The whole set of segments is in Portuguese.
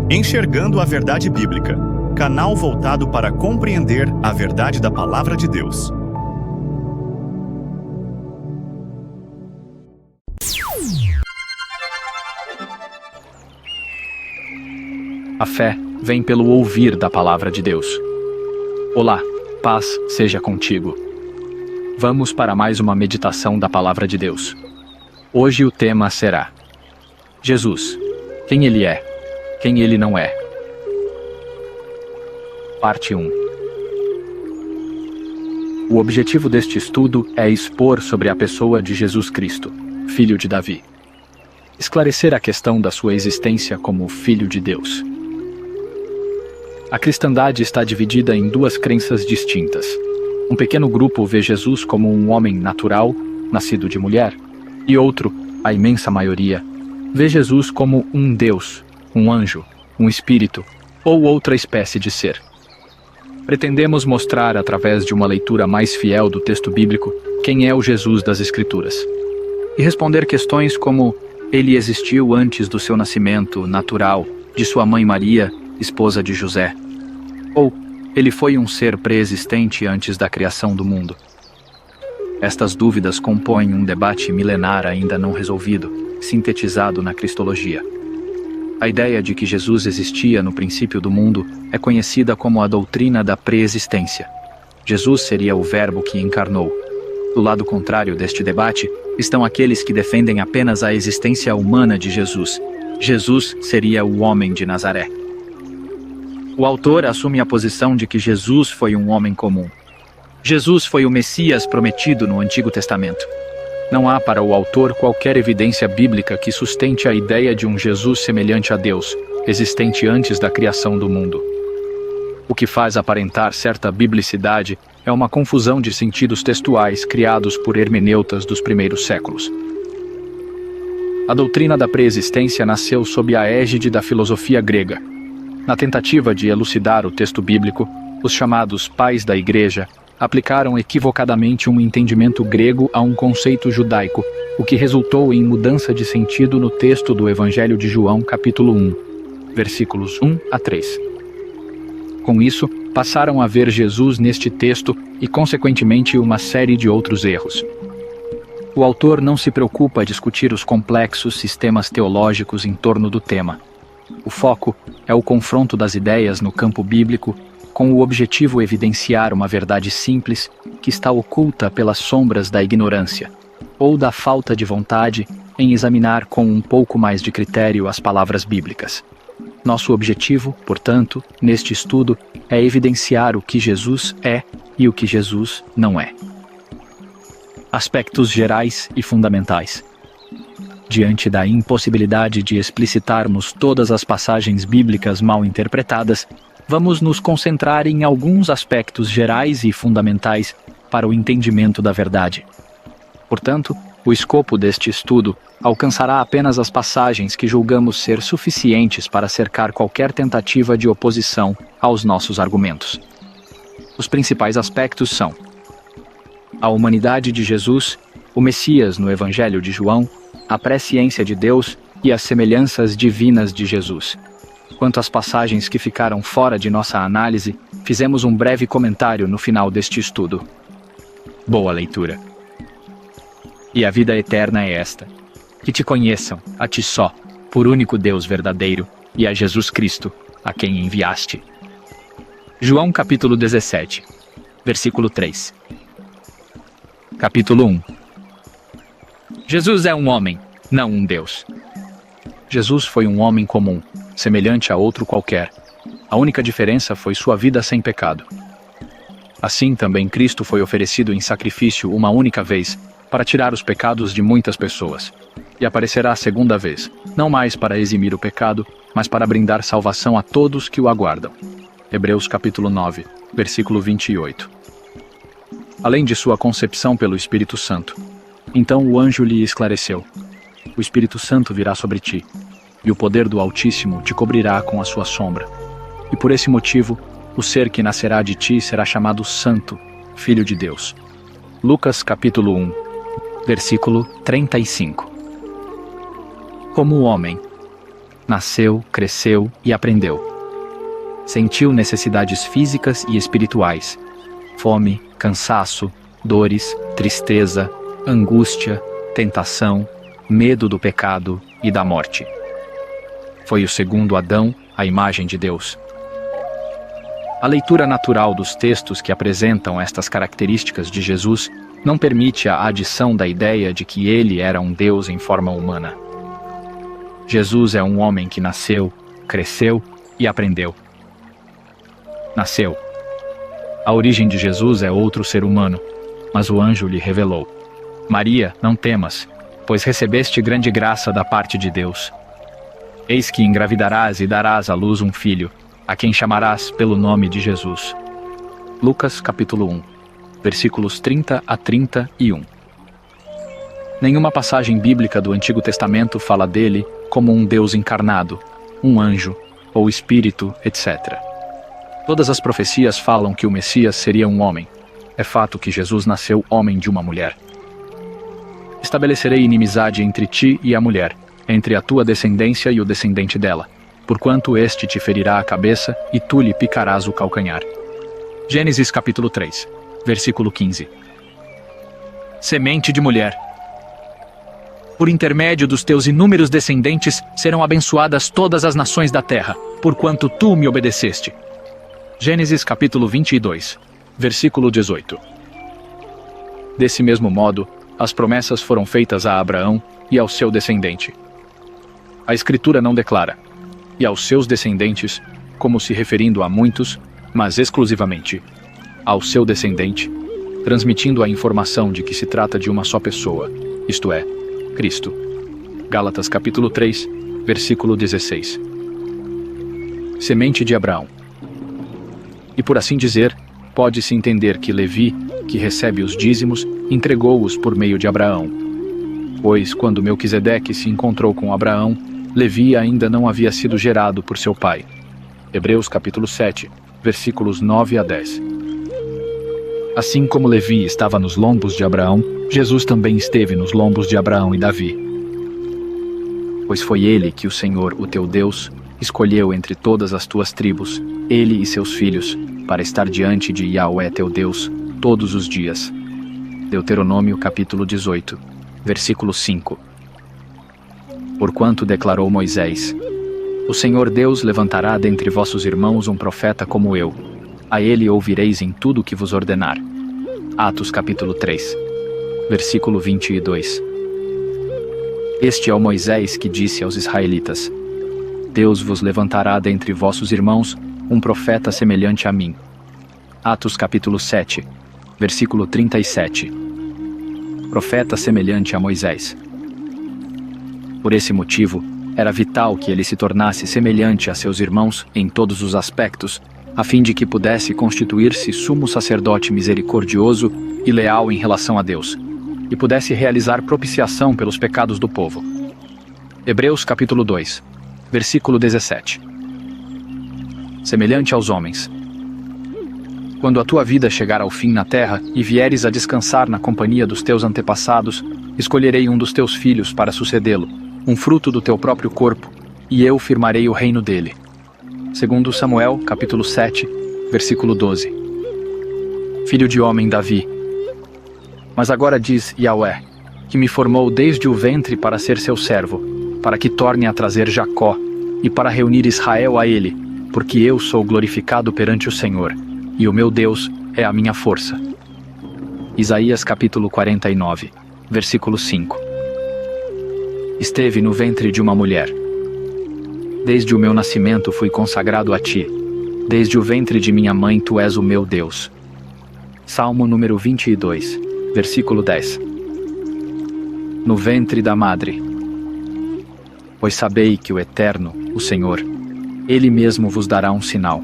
Enxergando a Verdade Bíblica, canal voltado para compreender a verdade da Palavra de Deus. A fé vem pelo ouvir da Palavra de Deus. Olá, paz seja contigo. Vamos para mais uma meditação da Palavra de Deus. Hoje o tema será Jesus, quem Ele é, quem Ele não é. Parte 1. O objetivo deste estudo é expor sobre a pessoa de Jesus Cristo, Filho de Davi. Esclarecer a questão da sua existência como Filho de Deus. A cristandade está dividida em duas crenças distintas. Um pequeno grupo vê Jesus como um homem natural, nascido de mulher, e outro, a imensa maioria, vê Jesus como um Deus, um anjo, um espírito ou outra espécie de ser. Pretendemos mostrar, através de uma leitura mais fiel do texto bíblico, quem é o Jesus das Escrituras. E responder questões como: ele existiu antes do seu nascimento natural, de sua mãe Maria, esposa de José? Ou ele foi um ser pré-existente antes da criação do mundo? Estas dúvidas compõem um debate milenar ainda não resolvido, sintetizado na Cristologia. A ideia de que Jesus existia no princípio do mundo é conhecida como a doutrina da pré-existência. Jesus seria o Verbo que encarnou. Do lado contrário deste debate estão aqueles que defendem apenas a existência humana de Jesus. Jesus seria o homem de Nazaré. O autor assume a posição de que Jesus foi um homem comum. Jesus foi o Messias prometido no Antigo Testamento. Não há para o autor qualquer evidência bíblica que sustente a ideia de um Jesus semelhante a Deus, existente antes da criação do mundo. O que faz aparentar certa biblicidade é uma confusão de sentidos textuais criados por hermeneutas dos primeiros séculos. A doutrina da pré-existência nasceu sob a égide da filosofia grega. Na tentativa de elucidar o texto bíblico, os chamados pais da Igreja aplicaram equivocadamente um entendimento grego a um conceito judaico, o que resultou em mudança de sentido no texto do Evangelho de João, capítulo 1, versículos 1 a 3. Com isso, passaram a ver Jesus neste texto e, consequentemente, uma série de outros erros. O autor não se preocupa em discutir os complexos sistemas teológicos em torno do tema. O foco é o confronto das ideias no campo bíblico, com o objetivo de evidenciar uma verdade simples que está oculta pelas sombras da ignorância, ou da falta de vontade em examinar com um pouco mais de critério as palavras bíblicas. Nosso objetivo, portanto, neste estudo, é evidenciar o que Jesus é e o que Jesus não é. Aspectos gerais e fundamentais. Diante da impossibilidade de explicitarmos todas as passagens bíblicas mal interpretadas, vamos nos concentrar em alguns aspectos gerais e fundamentais para o entendimento da verdade. Portanto, o escopo deste estudo alcançará apenas as passagens que julgamos ser suficientes para cercar qualquer tentativa de oposição aos nossos argumentos. Os principais aspectos são: a humanidade de Jesus, o Messias no Evangelho de João, a presciência de Deus e as semelhanças divinas de Jesus. Quanto às passagens que ficaram fora de nossa análise, fizemos um breve comentário no final deste estudo. Boa leitura. E a vida eterna é esta: que te conheçam, a ti só, por único Deus verdadeiro, e a Jesus Cristo, a quem enviaste. João capítulo 17, versículo 3. Capítulo 1. Jesus é um homem, não um Deus. Jesus foi um homem comum, semelhante a outro qualquer. A única diferença foi sua vida sem pecado. Assim também Cristo foi oferecido em sacrifício uma única vez, para tirar os pecados de muitas pessoas. E aparecerá a segunda vez, não mais para eximir o pecado, mas para brindar salvação a todos que o aguardam. Hebreus capítulo 9, versículo 28. Além de sua concepção pelo Espírito Santo, então o anjo lhe esclareceu: o Espírito Santo virá sobre ti, e o poder do Altíssimo te cobrirá com a sua sombra. E por esse motivo, o ser que nascerá de ti será chamado Santo, Filho de Deus. Lucas capítulo 1, versículo 35. Como homem, nasceu, cresceu e aprendeu. Sentiu necessidades físicas e espirituais, fome, cansaço, dores, tristeza, angústia, tentação, medo do pecado e da morte. Foi o segundo Adão, a imagem de Deus. A leitura natural dos textos que apresentam estas características de Jesus não permite a adição da ideia de que ele era um Deus em forma humana. Jesus é um homem que nasceu, cresceu e aprendeu. Nasceu. A origem de Jesus é outro ser humano, mas o anjo lhe revelou: Maria, não temas, pois recebeste grande graça da parte de Deus. Eis que engravidarás e darás à luz um filho, a quem chamarás pelo nome de Jesus. Lucas capítulo 1, versículos 30 a 31. Nenhuma passagem bíblica do Antigo Testamento fala dele como um Deus encarnado, um anjo, ou espírito, etc. Todas as profecias falam que o Messias seria um homem. É fato que Jesus nasceu homem de uma mulher. Estabelecerei inimizade entre ti e a mulher, entre a tua descendência e o descendente dela, porquanto este te ferirá a cabeça e tu lhe picarás o calcanhar. Gênesis capítulo 3, versículo 15. Semente de mulher. Por intermédio dos teus inúmeros descendentes serão abençoadas todas as nações da terra, porquanto tu me obedeceste. Gênesis capítulo 22, versículo 18. Desse mesmo modo, as promessas foram feitas a Abraão e ao seu descendente. A Escritura não declara "e aos seus descendentes", como se referindo a muitos, mas exclusivamente ao seu descendente, transmitindo a informação de que se trata de uma só pessoa, isto é, Cristo. Gálatas capítulo 3, versículo 16. Semente de Abraão. E por assim dizer, pode-se entender que Levi, que recebe os dízimos, entregou-os por meio de Abraão. Pois, quando Melquisedeque se encontrou com Abraão, Levi ainda não havia sido gerado por seu pai. Hebreus capítulo 7, versículos 9 a 10. Assim como Levi estava nos lombos de Abraão, Jesus também esteve nos lombos de Abraão e Davi. Pois foi ele que o Senhor, o teu Deus, escolheu entre todas as tuas tribos, ele e seus filhos, para estar diante de Yahweh teu Deus, todos os dias. Deuteronômio capítulo 18, versículo 5. Porquanto declarou Moisés: O Senhor Deus levantará dentre vossos irmãos um profeta como eu. A ele ouvireis em tudo o que vos ordenar. Atos capítulo 3, versículo 22. Este é o Moisés que disse aos israelitas: Deus vos levantará dentre vossos irmãos um profeta semelhante a mim. Atos capítulo 7, versículo 37. Profeta semelhante a Moisés. Por esse motivo, era vital que ele se tornasse semelhante a seus irmãos em todos os aspectos, a fim de que pudesse constituir-se sumo sacerdote misericordioso e leal em relação a Deus, e pudesse realizar propiciação pelos pecados do povo. Hebreus capítulo 2, versículo 17. Semelhante aos homens. Quando a tua vida chegar ao fim na terra e vieres a descansar na companhia dos teus antepassados, escolherei um dos teus filhos para sucedê-lo, um fruto do teu próprio corpo, e eu firmarei o reino dele. Segundo Samuel, capítulo 7, versículo 12. Filho de homem Davi. Mas agora diz Yahweh, que me formou desde o ventre para ser seu servo, para que torne a trazer Jacó, e para reunir Israel a ele, porque eu sou glorificado perante o Senhor, e o meu Deus é a minha força. Isaías capítulo 49, versículo 5. Esteve no ventre de uma mulher. Desde o meu nascimento fui consagrado a ti. Desde o ventre de minha mãe tu és o meu Deus. Salmo número 22, versículo 10. No ventre da madre. Pois sabei que o Eterno, o Senhor, Ele mesmo vos dará um sinal.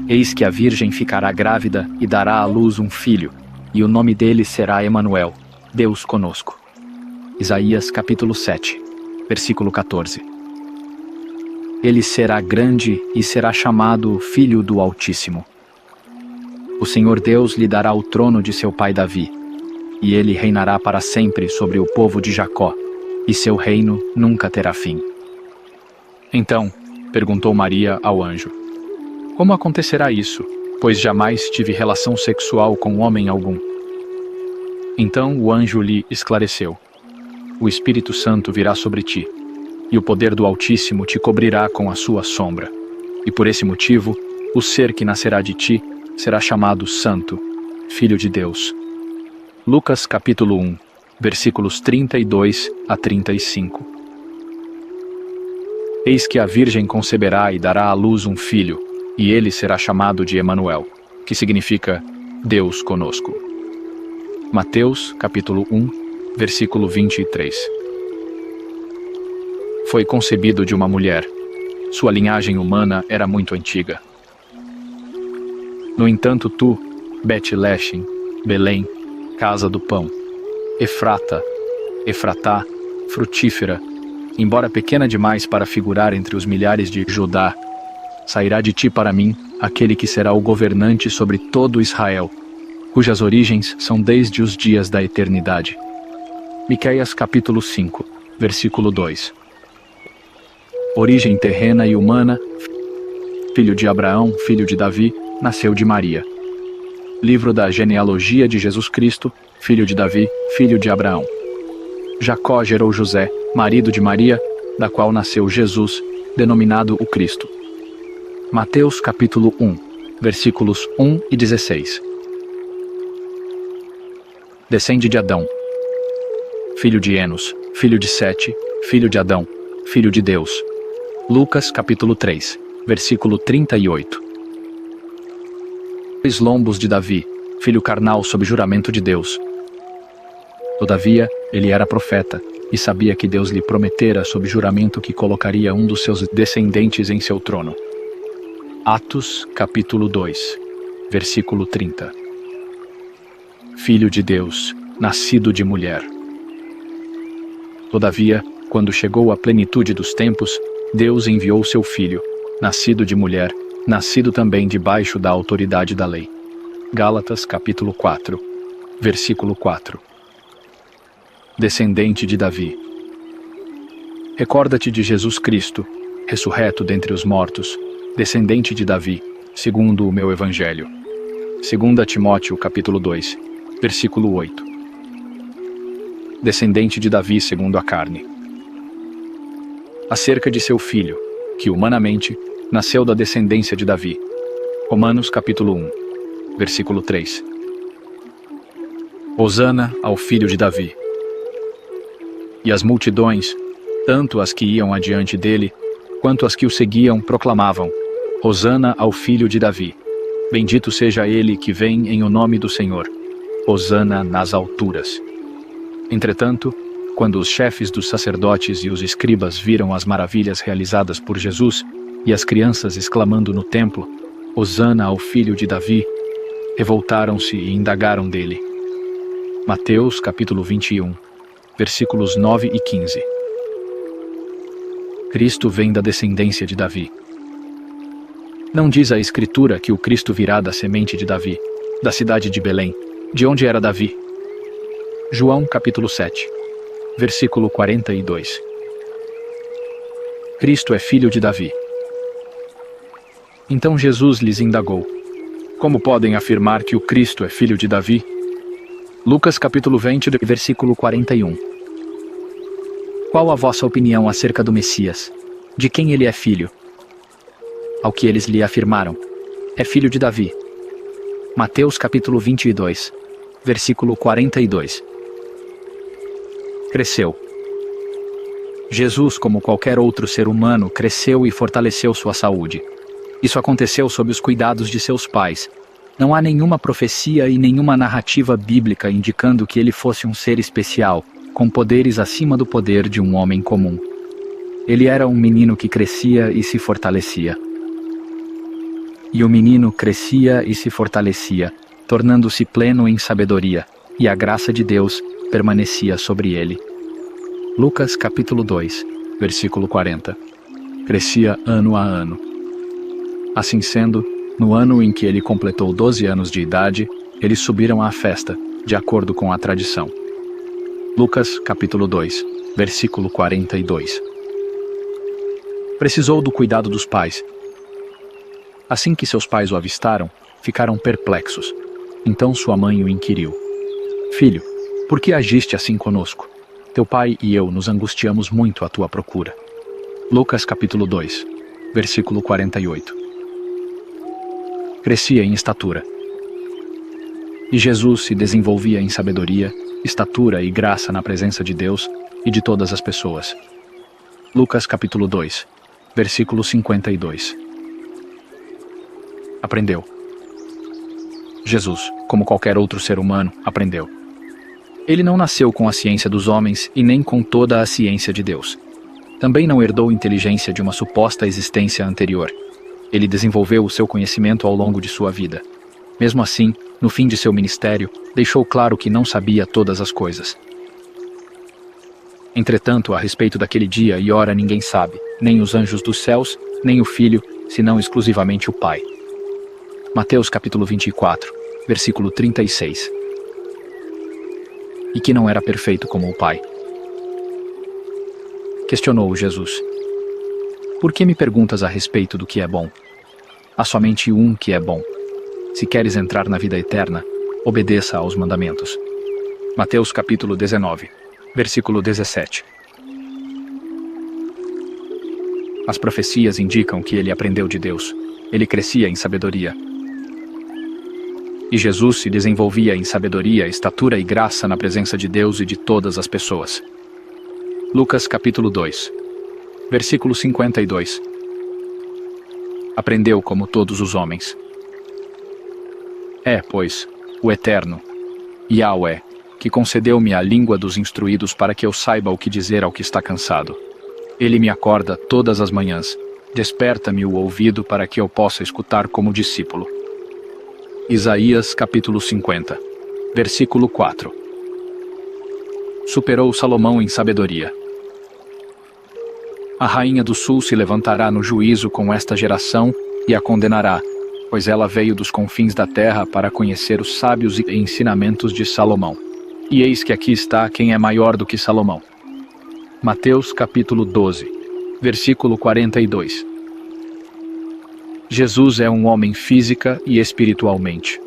Eis que a virgem ficará grávida e dará à luz um filho, e o nome dele será Emanuel, Deus conosco. Isaías capítulo 7, versículo 14. Ele será grande e será chamado Filho do Altíssimo. O Senhor Deus lhe dará o trono de seu pai Davi, e ele reinará para sempre sobre o povo de Jacó, e seu reino nunca terá fim. Então, perguntou Maria ao anjo: Como acontecerá isso, pois jamais tive relação sexual com homem algum? Então o anjo lhe esclareceu: O Espírito Santo virá sobre ti, e o poder do Altíssimo te cobrirá com a sua sombra. E por esse motivo, o ser que nascerá de ti será chamado Santo, Filho de Deus. Lucas capítulo 1, versículos 32 a 35. Eis que a Virgem conceberá e dará à luz um filho, e ele será chamado de Emanuel, que significa Deus conosco. Mateus capítulo 1, versículo 23. Foi concebido de uma mulher. Sua linhagem humana era muito antiga. No entanto, tu, Bet-Lechem, Belém, casa do pão, Efratá, frutífera, embora pequena demais para figurar entre os milhares de Judá, sairá de ti para mim aquele que será o governante sobre todo Israel, cujas origens são desde os dias da eternidade. Miqueias capítulo 5, versículo 2. Origem terrena e humana, filho de Abraão, filho de Davi, nasceu de Maria. Livro da genealogia de Jesus Cristo, filho de Davi, filho de Abraão. Jacó gerou José, marido de Maria, da qual nasceu Jesus, denominado o Cristo. Mateus capítulo 1, versículos 1 e 16. Descende de Adão, filho de Enos, filho de Sete, filho de Adão, filho de Deus. Lucas capítulo 3, versículo 38. Dois lombos de Davi, filho carnal sob juramento de Deus. Todavia, ele era profeta, e sabia que Deus lhe prometera sob juramento que colocaria um dos seus descendentes em seu trono. Atos capítulo 2, versículo 30. Filho de Deus, nascido de mulher. Todavia, quando chegou a plenitude dos tempos, Deus enviou seu filho, nascido de mulher, nascido também debaixo da autoridade da lei. Gálatas capítulo 4, versículo 4. Descendente de Davi. Recorda-te de Jesus Cristo, ressurreto dentre os mortos, descendente de Davi, segundo o meu evangelho. 2 Timóteo capítulo 2, versículo 8. Descendente de Davi segundo a carne. Acerca de seu filho, que humanamente nasceu da descendência de Davi. Romanos capítulo 1, versículo 3. Hosana ao filho de Davi. E as multidões, tanto as que iam adiante dele, quanto as que o seguiam, proclamavam: Hosana ao filho de Davi. Bendito seja ele que vem em o nome do Senhor. Hosana nas alturas. Entretanto, quando os chefes dos sacerdotes e os escribas viram as maravilhas realizadas por Jesus e as crianças exclamando no templo: Hosana ao filho de Davi, revoltaram-se e indagaram dele. Mateus capítulo 21, versículos 9 e 15. Cristo vem da descendência de Davi. Não diz a Escritura que o Cristo virá da semente de Davi, da cidade de Belém, de onde era Davi? João capítulo 7, versículo 42. Cristo é filho de Davi. Então Jesus lhes indagou: Como podem afirmar que o Cristo é filho de Davi? Lucas capítulo 20, versículo 41. Qual a vossa opinião acerca do Messias? De quem ele é filho? Ao que eles lhe afirmaram: É filho de Davi. Mateus capítulo 22, versículo 42. Cresceu. Jesus, como qualquer outro ser humano, cresceu e fortaleceu sua saúde. Isso aconteceu sob os cuidados de seus pais. Não há nenhuma profecia e nenhuma narrativa bíblica indicando que ele fosse um ser especial, com poderes acima do poder de um homem comum. Ele era um menino que crescia e se fortalecia. E o menino crescia e se fortalecia, tornando-se pleno em sabedoria, e a graça de Deus permanecia sobre ele. Lucas capítulo 2, versículo 40. Crescia ano a ano. Assim sendo, no ano em que ele completou 12 anos de idade, eles subiram à festa, de acordo com a tradição. Lucas capítulo 2, versículo 42. Precisou do cuidado dos pais. Assim que seus pais o avistaram, ficaram perplexos. Então sua mãe o inquiriu: Filho, por que agiste assim conosco? Teu pai e eu nos angustiamos muito à tua procura. Lucas capítulo 2, versículo 48. Crescia em estatura. E Jesus se desenvolvia em sabedoria, estatura e graça na presença de Deus e de todas as pessoas. Lucas capítulo 2, versículo 52. Aprendeu. Jesus, como qualquer outro ser humano, aprendeu. Ele não nasceu com a ciência dos homens e nem com toda a ciência de Deus. Também não herdou inteligência de uma suposta existência anterior. Ele desenvolveu o seu conhecimento ao longo de sua vida. Mesmo assim, no fim de seu ministério, deixou claro que não sabia todas as coisas. Entretanto, a respeito daquele dia e hora ninguém sabe, nem os anjos dos céus, nem o Filho, senão exclusivamente o Pai. Mateus capítulo 24, versículo 36. E que não era perfeito como o Pai. Questionou Jesus: Por que me perguntas a respeito do que é bom? Há somente um que é bom. Se queres entrar na vida eterna, obedeça aos mandamentos. Mateus capítulo 19, versículo 17. As profecias indicam que ele aprendeu de Deus. Ele crescia em sabedoria. E Jesus se desenvolvia em sabedoria, estatura e graça na presença de Deus e de todas as pessoas. Lucas capítulo 2, versículo 52. Aprendeu como todos os homens. É, pois, o Eterno, Yahweh, que concedeu-me a língua dos instruídos para que eu saiba o que dizer ao que está cansado. Ele me acorda todas as manhãs, desperta-me o ouvido para que eu possa escutar como discípulo. Isaías capítulo 50, versículo 4. Superou Salomão em sabedoria. A rainha do sul se levantará no juízo com esta geração e a condenará, pois ela veio dos confins da terra para conhecer os sábios e ensinamentos de Salomão. E eis que aqui está quem é maior do que Salomão. Mateus capítulo 12, versículo 42. Jesus é um homem física e espiritualmente.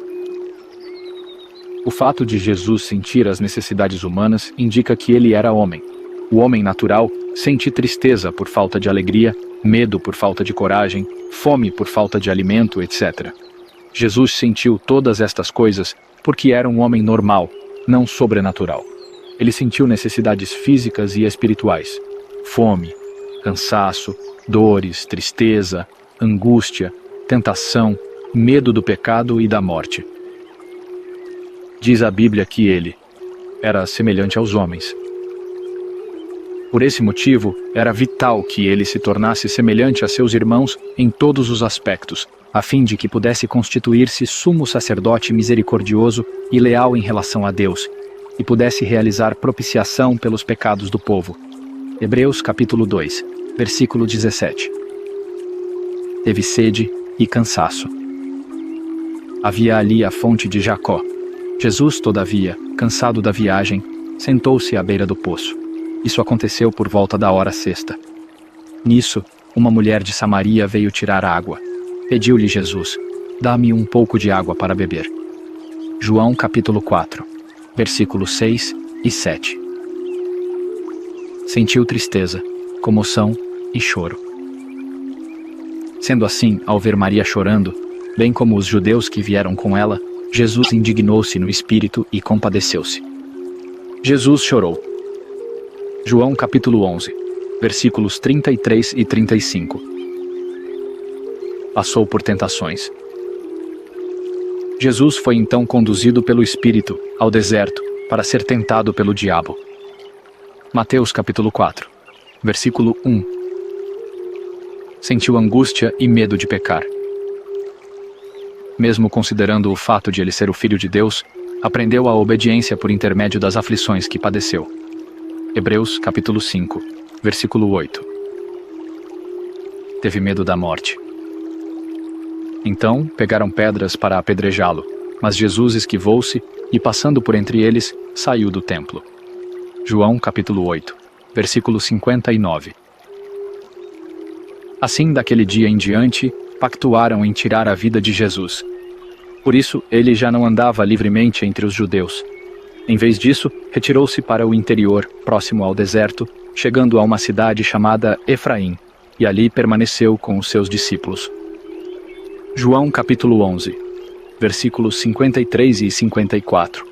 O fato de Jesus sentir as necessidades humanas indica que ele era homem. O homem natural sente tristeza por falta de alegria, medo por falta de coragem, fome por falta de alimento, etc. Jesus sentiu todas estas coisas porque era um homem normal, não sobrenatural. Ele sentiu necessidades físicas e espirituais: fome, cansaço, dores, tristeza, angústia, tentação, medo do pecado e da morte. Diz a Bíblia que ele era semelhante aos homens. Por esse motivo, era vital que ele se tornasse semelhante a seus irmãos em todos os aspectos, a fim de que pudesse constituir-se sumo sacerdote misericordioso e leal em relação a Deus, e pudesse realizar propiciação pelos pecados do povo. Hebreus capítulo 2, versículo 17. Teve sede e cansaço. Havia ali a fonte de Jacó. Jesus, todavia, cansado da viagem, sentou-se à beira do poço. Isso aconteceu por volta da hora sexta. Nisso, uma mulher de Samaria veio tirar água. Pediu-lhe Jesus: dá-me um pouco de água para beber. João capítulo 4, versículos 6 e 7. Sentiu tristeza, comoção e choro. Sendo assim, ao ver Maria chorando, bem como os judeus que vieram com ela, Jesus indignou-se no espírito e compadeceu-se. Jesus chorou. João capítulo 11, versículos 33 e 35. Passou por tentações. Jesus foi então conduzido pelo Espírito ao deserto para ser tentado pelo diabo. Mateus capítulo 4, versículo 1. Sentiu angústia e medo de pecar. Mesmo considerando o fato de ele ser o Filho de Deus, aprendeu a obediência por intermédio das aflições que padeceu. Hebreus capítulo 5, versículo 8. Teve medo da morte. Então pegaram pedras para apedrejá-lo, mas Jesus esquivou-se e, passando por entre eles, saiu do templo. João capítulo 8, versículo 59. Assim, daquele dia em diante, pactuaram em tirar a vida de Jesus. Por isso, ele já não andava livremente entre os judeus. Em vez disso, retirou-se para o interior, próximo ao deserto, chegando a uma cidade chamada Efraim, e ali permaneceu com os seus discípulos. João capítulo 11, versículos 53 e 54.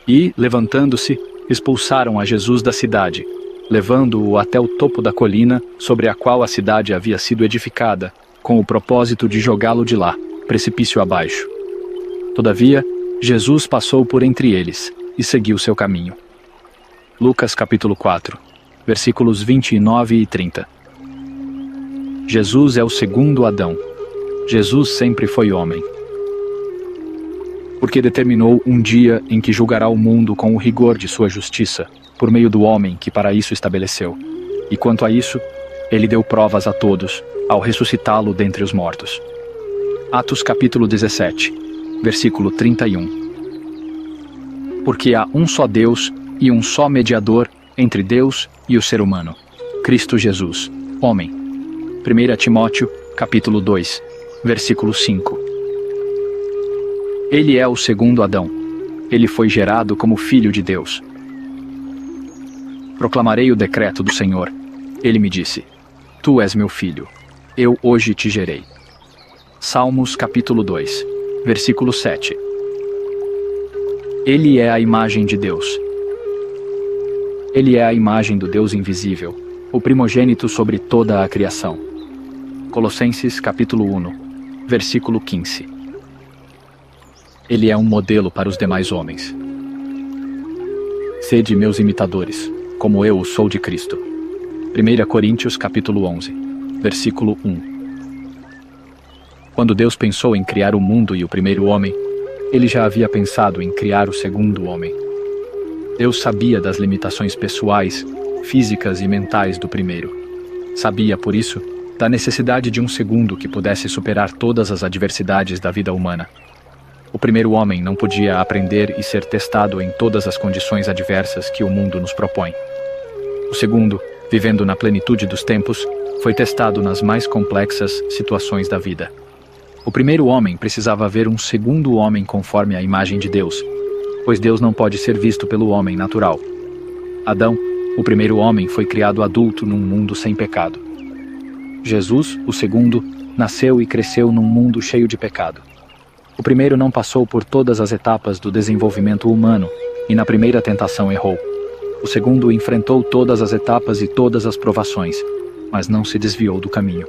E, levantando-se, expulsaram a Jesus da cidade, levando-o até o topo da colina sobre a qual a cidade havia sido edificada, com o propósito de jogá-lo de lá, precipício abaixo. Todavia, Jesus passou por entre eles e seguiu seu caminho. Lucas capítulo 4, versículos 29 e 30. Jesus é o segundo Adão. Jesus sempre foi homem. Porque determinou um dia em que julgará o mundo com o rigor de sua justiça, por meio do homem que para isso estabeleceu. E quanto a isso, ele deu provas a todos, ao ressuscitá-lo dentre os mortos. Atos capítulo 17, versículo 31. Porque há um só Deus e um só mediador entre Deus e o ser humano, Cristo Jesus, homem. 1 Timóteo capítulo 2, versículo 5. Ele é o segundo Adão. Ele foi gerado como filho de Deus. Proclamarei o decreto do Senhor. Ele me disse: Tu és meu filho. Eu hoje te gerei. Salmos capítulo 2, versículo 7. Ele é a imagem de Deus. Ele é a imagem do Deus invisível, o primogênito sobre toda a criação. Colossenses capítulo 1, versículo 15. Ele é um modelo para os demais homens. Sede meus imitadores, como eu o sou de Cristo. 1 Coríntios capítulo 11, versículo 1. Quando Deus pensou em criar o mundo e o primeiro homem, ele já havia pensado em criar o segundo homem. Deus sabia das limitações pessoais, físicas e mentais do primeiro. Sabia, por isso, da necessidade de um segundo que pudesse superar todas as adversidades da vida humana. O primeiro homem não podia aprender e ser testado em todas as condições adversas que o mundo nos propõe. O segundo, vivendo na plenitude dos tempos, foi testado nas mais complexas situações da vida. O primeiro homem precisava ver um segundo homem conforme a imagem de Deus, pois Deus não pode ser visto pelo homem natural. Adão, o primeiro homem, foi criado adulto num mundo sem pecado. Jesus, o segundo, nasceu e cresceu num mundo cheio de pecado. O primeiro não passou por todas as etapas do desenvolvimento humano e na primeira tentação errou. O segundo enfrentou todas as etapas e todas as provações, mas não se desviou do caminho.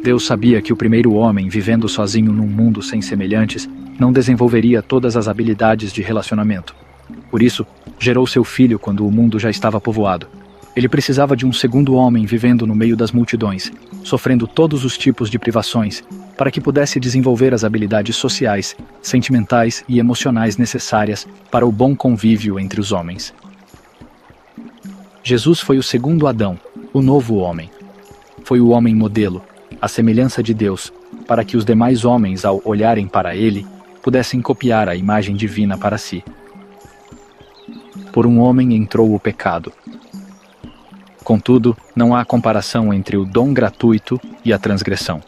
Deus sabia que o primeiro homem, vivendo sozinho num mundo sem semelhantes, não desenvolveria todas as habilidades de relacionamento. Por isso, gerou seu filho quando o mundo já estava povoado. Ele precisava de um segundo homem vivendo no meio das multidões, sofrendo todos os tipos de privações, para que pudesse desenvolver as habilidades sociais, sentimentais e emocionais necessárias para o bom convívio entre os homens. Jesus foi o segundo Adão, o novo homem. Foi o homem modelo, a semelhança de Deus, para que os demais homens, ao olharem para ele, pudessem copiar a imagem divina para si. Por um homem entrou o pecado. Contudo, não há comparação entre o dom gratuito e a transgressão.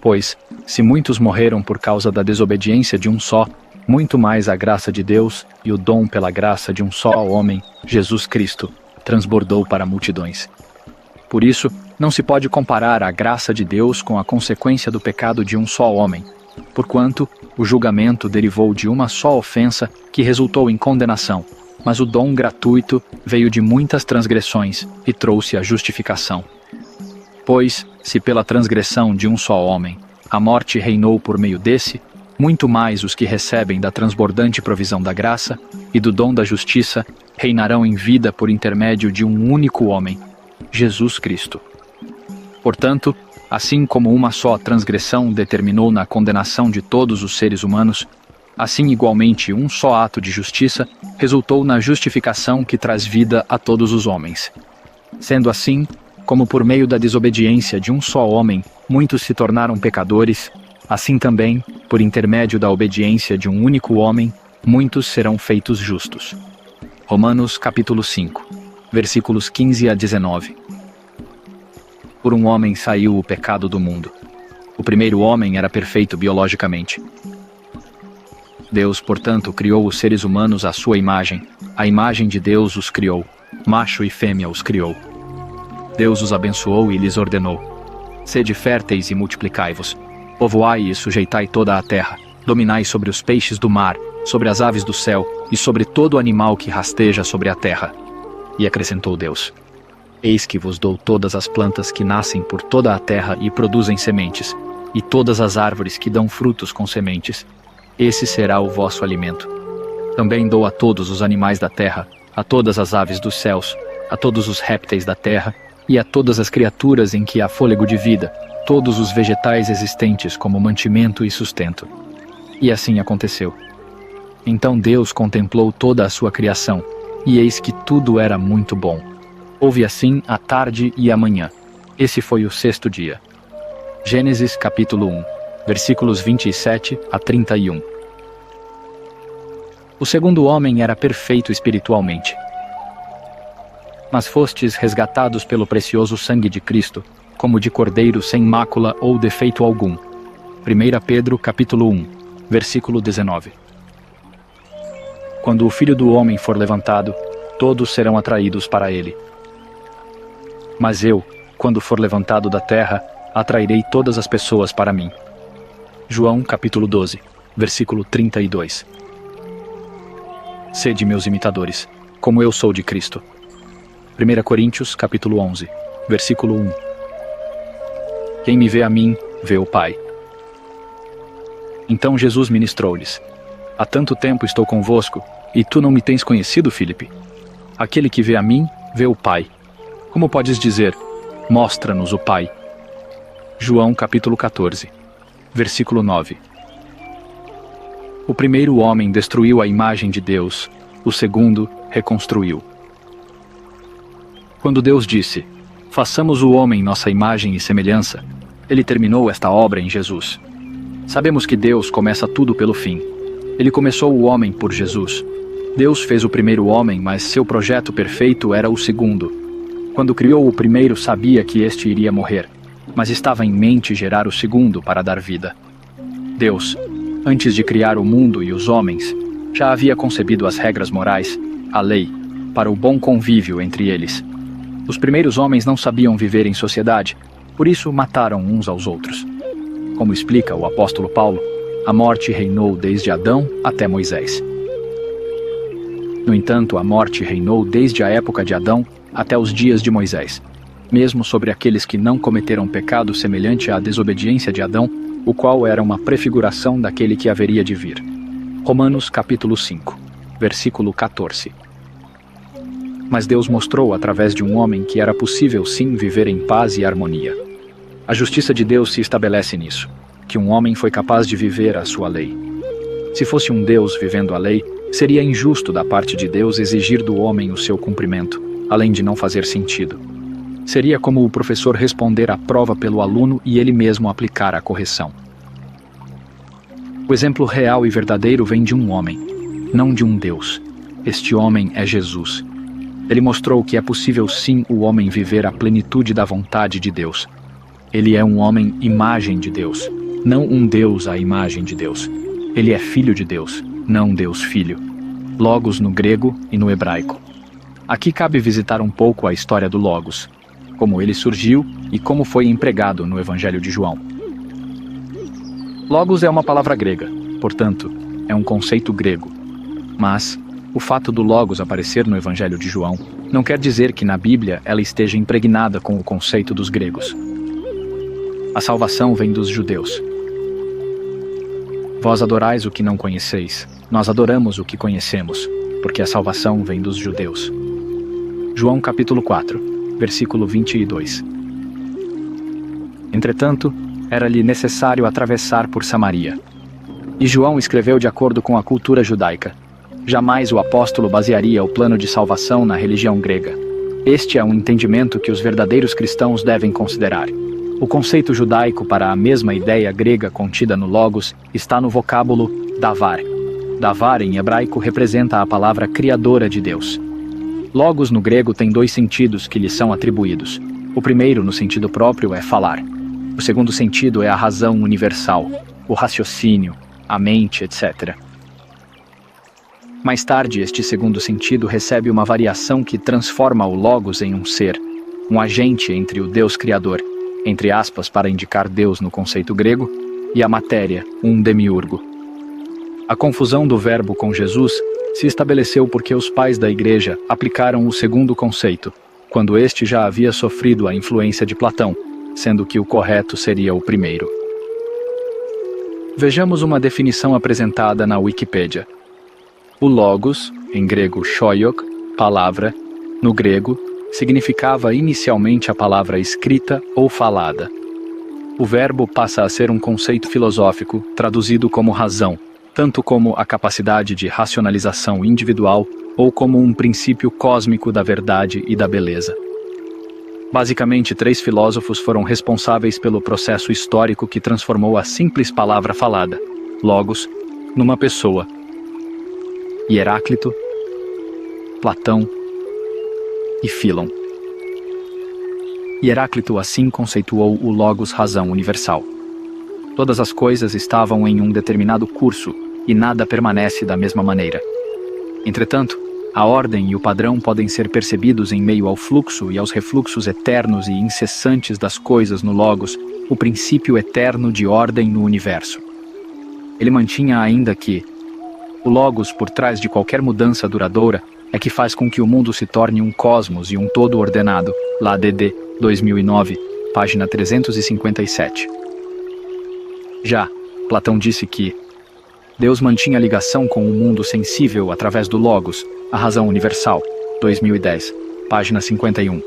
Pois, se muitos morreram por causa da desobediência de um só, muito mais a graça de Deus e o dom pela graça de um só homem, Jesus Cristo, transbordou para multidões. Por isso, não se pode comparar a graça de Deus com a consequência do pecado de um só homem, porquanto o julgamento derivou de uma só ofensa que resultou em condenação, mas o dom gratuito veio de muitas transgressões e trouxe a justificação. Pois, se pela transgressão de um só homem a morte reinou por meio desse, muito mais os que recebem da transbordante provisão da graça e do dom da justiça reinarão em vida por intermédio de um único homem, Jesus Cristo. Portanto, assim como uma só transgressão determinou na condenação de todos os seres humanos, assim igualmente um só ato de justiça resultou na justificação que traz vida a todos os homens. Sendo assim, como por meio da desobediência de um só homem muitos se tornaram pecadores, assim também, por intermédio da obediência de um único homem, muitos serão feitos justos. Romanos capítulo 5, versículos 15 a 19. Por um homem saiu o pecado do mundo. O primeiro homem era perfeito biologicamente. Deus, portanto, criou os seres humanos à sua imagem. A imagem de Deus os criou. Macho e fêmea os criou. Deus os abençoou e lhes ordenou: sede férteis e multiplicai-vos. Povoai e sujeitai toda a terra. Dominai sobre os peixes do mar, sobre as aves do céu e sobre todo animal que rasteja sobre a terra. E acrescentou Deus: eis que vos dou todas as plantas que nascem por toda a terra e produzem sementes, e todas as árvores que dão frutos com sementes. Esse será o vosso alimento. Também dou a todos os animais da terra, a todas as aves dos céus, a todos os répteis da terra, e a todas as criaturas em que há fôlego de vida, todos os vegetais existentes como mantimento e sustento. E assim aconteceu. Então Deus contemplou toda a sua criação, e eis que tudo era muito bom. Houve assim a tarde e a manhã. Esse foi o sexto dia. Gênesis capítulo 1, versículos 27 a 31. O segundo homem era perfeito espiritualmente. Mas fostes resgatados pelo precioso sangue de Cristo, como de cordeiro sem mácula ou defeito algum. 1 Pedro capítulo 1, versículo 19. Quando o Filho do Homem for levantado, todos serão atraídos para ele. Mas eu, quando for levantado da terra, atrairei todas as pessoas para mim. João capítulo 12, versículo 32. Sede meus imitadores, como eu sou de Cristo. 1 Coríntios capítulo 11, versículo 1. Quem me vê a mim, vê o Pai. Então Jesus ministrou-lhes: há tanto tempo estou convosco, e tu não me tens conhecido, Filipe? Aquele que vê a mim, vê o Pai. Como podes dizer: mostra-nos o Pai? João capítulo 14, versículo 9. O primeiro homem destruiu a imagem de Deus, o segundo reconstruiu. Quando Deus disse: façamos o homem nossa imagem e semelhança, ele terminou esta obra em Jesus. Sabemos que Deus começa tudo pelo fim. Ele começou o homem por Jesus. Deus fez o primeiro homem, mas seu projeto perfeito era o segundo. Quando criou o primeiro, sabia que este iria morrer, mas estava em mente gerar o segundo para dar vida. Deus, antes de criar o mundo e os homens, já havia concebido as regras morais, a lei, para o bom convívio entre eles. Os primeiros homens não sabiam viver em sociedade, por isso mataram uns aos outros. Como explica o apóstolo Paulo, a morte reinou desde Adão até Moisés. No entanto, a morte reinou desde a época de Adão até os dias de Moisés, mesmo sobre aqueles que não cometeram pecado semelhante à desobediência de Adão, o qual era uma prefiguração daquele que haveria de vir. Romanos capítulo 5, versículo 14. Mas Deus mostrou através de um homem que era possível sim viver em paz e harmonia. A justiça de Deus se estabelece nisso, que um homem foi capaz de viver a sua lei. Se fosse um Deus vivendo a lei, seria injusto da parte de Deus exigir do homem o seu cumprimento, além de não fazer sentido. Seria como o professor responder à prova pelo aluno e ele mesmo aplicar a correção. O exemplo real e verdadeiro vem de um homem, não de um Deus. Este homem é Jesus. Ele mostrou que é possível sim o homem viver a plenitude da vontade de Deus. Ele é um homem imagem de Deus, não um Deus à imagem de Deus. Ele é filho de Deus, não Deus filho. Logos no grego e no hebraico. Aqui cabe visitar um pouco a história do Logos, como ele surgiu e como foi empregado no Evangelho de João. Logos é uma palavra grega, portanto, é um conceito grego. Mas o fato do Logos aparecer no Evangelho de João não quer dizer que na Bíblia ela esteja impregnada com o conceito dos gregos. A salvação vem dos judeus. Vós adorais o que não conheceis, nós adoramos o que conhecemos, porque a salvação vem dos judeus. João capítulo 4, versículo 22. Entretanto, era-lhe necessário atravessar por Samaria. E João escreveu de acordo com a cultura judaica. Jamais o apóstolo basearia o plano de salvação na religião grega. Este é um entendimento que os verdadeiros cristãos devem considerar. O conceito judaico para a mesma ideia grega contida no Logos está no vocábulo davar. Davar em hebraico representa a palavra criadora de Deus. Logos no grego tem dois sentidos que lhe são atribuídos. O primeiro, no sentido próprio, é falar. O segundo sentido é a razão universal, o raciocínio, a mente, etc. Mais tarde, este segundo sentido recebe uma variação que transforma o Logos em um ser, um agente entre o Deus Criador, entre aspas para indicar Deus no conceito grego, e a matéria, um demiurgo. A confusão do verbo com Jesus se estabeleceu porque os pais da Igreja aplicaram o segundo conceito, quando este já havia sofrido a influência de Platão, sendo que o correto seria o primeiro. Vejamos uma definição apresentada na Wikipédia. O logos, em grego shoiok, palavra, no grego, significava inicialmente a palavra escrita ou falada. O verbo passa a ser um conceito filosófico, traduzido como razão, tanto como a capacidade de racionalização individual ou como um princípio cósmico da verdade e da beleza. Basicamente, 3 filósofos foram responsáveis pelo processo histórico que transformou a simples palavra falada, logos, numa pessoa. Heráclito, Platão e Fílon. Heráclito assim conceituou o logos razão universal. Todas as coisas estavam em um determinado curso e nada permanece da mesma maneira. Entretanto, a ordem e o padrão podem ser percebidos em meio ao fluxo e aos refluxos eternos e incessantes das coisas no logos, o princípio eterno de ordem no universo. Ele mantinha ainda que o logos por trás de qualquer mudança duradoura é que faz com que o mundo se torne um cosmos e um todo ordenado, lá DD 2009, página 357. Já, Platão disse que Deus mantinha ligação com o mundo sensível através do logos, a razão universal, 2010, página 51.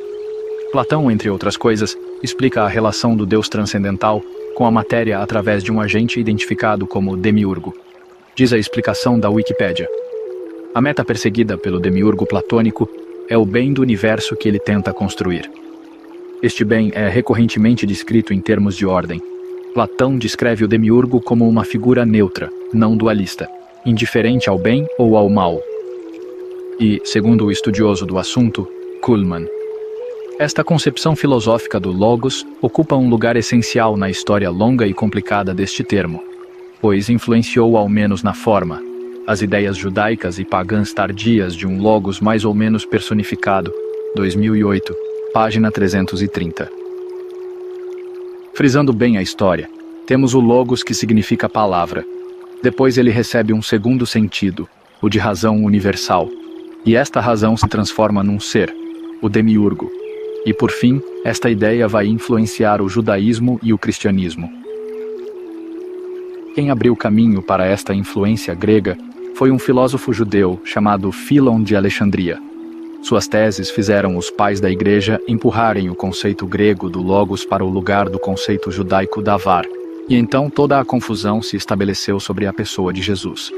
Platão, entre outras coisas, explica a relação do Deus transcendental com a matéria através de um agente identificado como demiurgo. Diz a explicação da Wikipédia. A meta perseguida pelo demiurgo platônico é o bem do universo que ele tenta construir. Este bem é recorrentemente descrito em termos de ordem. Platão descreve o demiurgo como uma figura neutra, não dualista, indiferente ao bem ou ao mal. E, segundo o estudioso do assunto, Kuhlmann, esta concepção filosófica do logos ocupa um lugar essencial na história longa e complicada deste termo, pois influenciou ao menos na forma as ideias judaicas e pagãs tardias de um logos mais ou menos personificado, 2008, página 330. Frisando bem a história, temos o logos que significa palavra. Depois ele recebe um segundo sentido, o de razão universal, e esta razão se transforma num ser, o demiurgo. E por fim, esta ideia vai influenciar o judaísmo e o cristianismo. Quem abriu caminho para esta influência grega foi um filósofo judeu chamado Fílon de Alexandria. Suas teses fizeram os pais da Igreja empurrarem o conceito grego do logos para o lugar do conceito judaico davar, e então toda a confusão se estabeleceu sobre a pessoa de Jesus.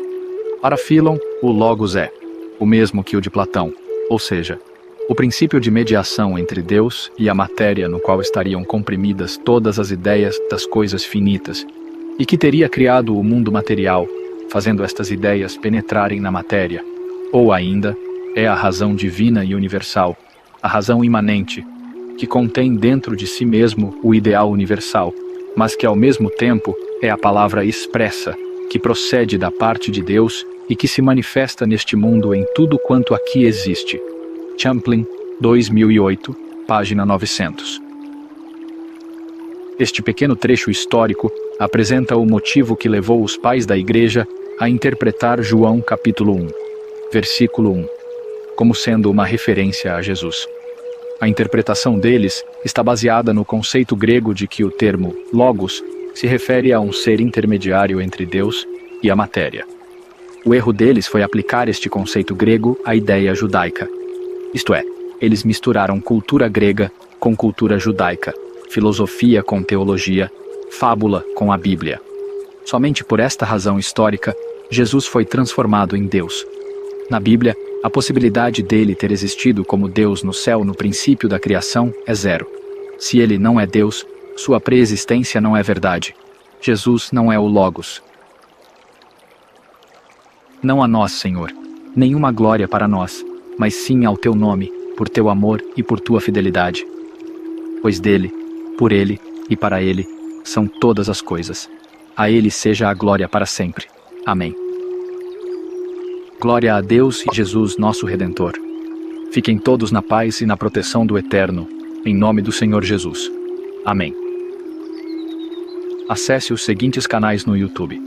Para Fílon, o logos é o mesmo que o de Platão, ou seja, o princípio de mediação entre Deus e a matéria no qual estariam comprimidas todas as ideias das coisas finitas, e que teria criado o mundo material, fazendo estas ideias penetrarem na matéria, ou ainda, é a razão divina e universal, a razão imanente, que contém dentro de si mesmo o ideal universal, mas que ao mesmo tempo é a palavra expressa, que procede da parte de Deus e que se manifesta neste mundo em tudo quanto aqui existe. Champlin, 2008, página 900. Este pequeno trecho histórico apresenta o motivo que levou os pais da Igreja a interpretar João capítulo 1, versículo 1, como sendo uma referência a Jesus. A interpretação deles está baseada no conceito grego de que o termo logos se refere a um ser intermediário entre Deus e a matéria. O erro deles foi aplicar este conceito grego à ideia judaica. Isto é, eles misturaram cultura grega com cultura judaica, filosofia com teologia, fábula com a Bíblia. Somente por esta razão histórica, Jesus foi transformado em Deus. Na Bíblia, a possibilidade dele ter existido como Deus no céu no princípio da criação é zero. Se ele não é Deus, sua preexistência não é verdade. Jesus não é o Logos. Não a nós, Senhor, nenhuma glória para nós, mas sim ao teu nome, por teu amor e por tua fidelidade. pois dele, por ele e para ele são todas as coisas. A ele seja a glória para sempre. Amém. Glória a Deus e Jesus, nosso Redentor. Fiquem todos na paz e na proteção do Eterno, em nome do Senhor Jesus. Amém. Acesse os seguintes canais no YouTube.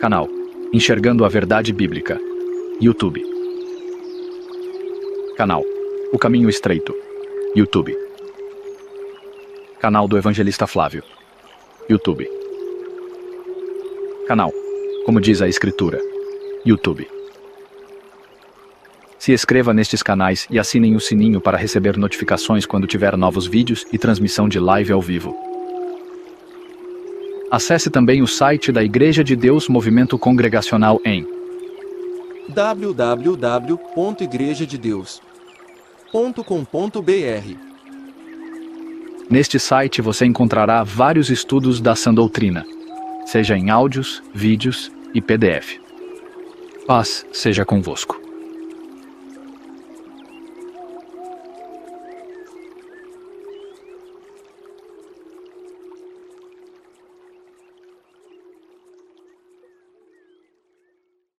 Canal Enxergando a Verdade Bíblica. YouTube. Canal O Caminho Estreito. YouTube. Canal do Evangelista Flávio. YouTube. Canal Como Diz a Escritura. YouTube. Se inscreva nestes canais e assinem o sininho para receber notificações quando tiver novos vídeos e transmissão de live ao vivo. Acesse também o site da Igreja de Deus Movimento Congregacional em www.igrejadedeus.com.br. Neste site você encontrará vários estudos da sã doutrina, seja em áudios, vídeos e PDF. Paz seja convosco.